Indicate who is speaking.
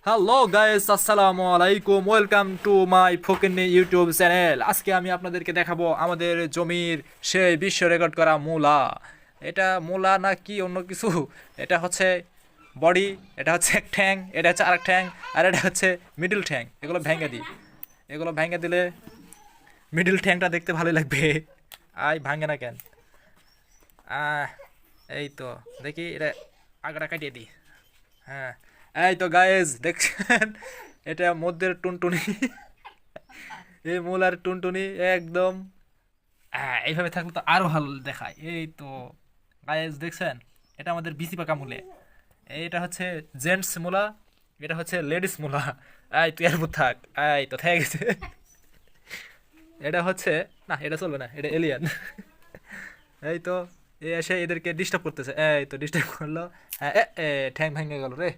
Speaker 1: Hello guys, আসসালামু আলাইকুম। Welcome to my ফকিন্নি ইউটিউব চ্যানেল। আজকে আমি আপনাদেরকে দেখাবো আমাদের জমির সেই বিশ্ব রেকর্ড করা মূলা। এটা মূলা না কি অন্য কিছু? এটা হচ্ছে বডি, এটা হচ্ছে এক ঠ্যাং, এটা হচ্ছে আরেক ঠ্যাং, আর এটা হচ্ছে মিডল ঠ্যাং। এগুলো ভেঙে দিই, এগুলো ভেঙে দিলে মিডল ঠ্যাংটা দেখতে ভালোই লাগবে। আই ভাঙে না কেন? আহ এই তো দেখি এটা আগাটা কাটিয়ে দিই। হ্যাঁ, এই তো গায়েস দেখছেন, এটা মধ্যের টুনটুনি। এই মূলার টুনটুনি একদম এইভাবে থাকলে তো আরো ভালো দেখায়। এই তো গায়েস দেখছেন, এটা আমাদের বিচি পাকা মূলে। এইটা হচ্ছে জেন্টস মূলা, এটা হচ্ছে লেডিস মূলা। এই তুই আর থাক, এই তো থেকে গেছে। এটা হচ্ছে, না এটা চলবে না, এটা এলিয়ান। এই তো এ এসে এদেরকে ডিস্টার্ব করতেছে, এই তো ডিস্টার্ব করলো। হ্যাঁ, ঠ্যাং ভেঙে গেল রে।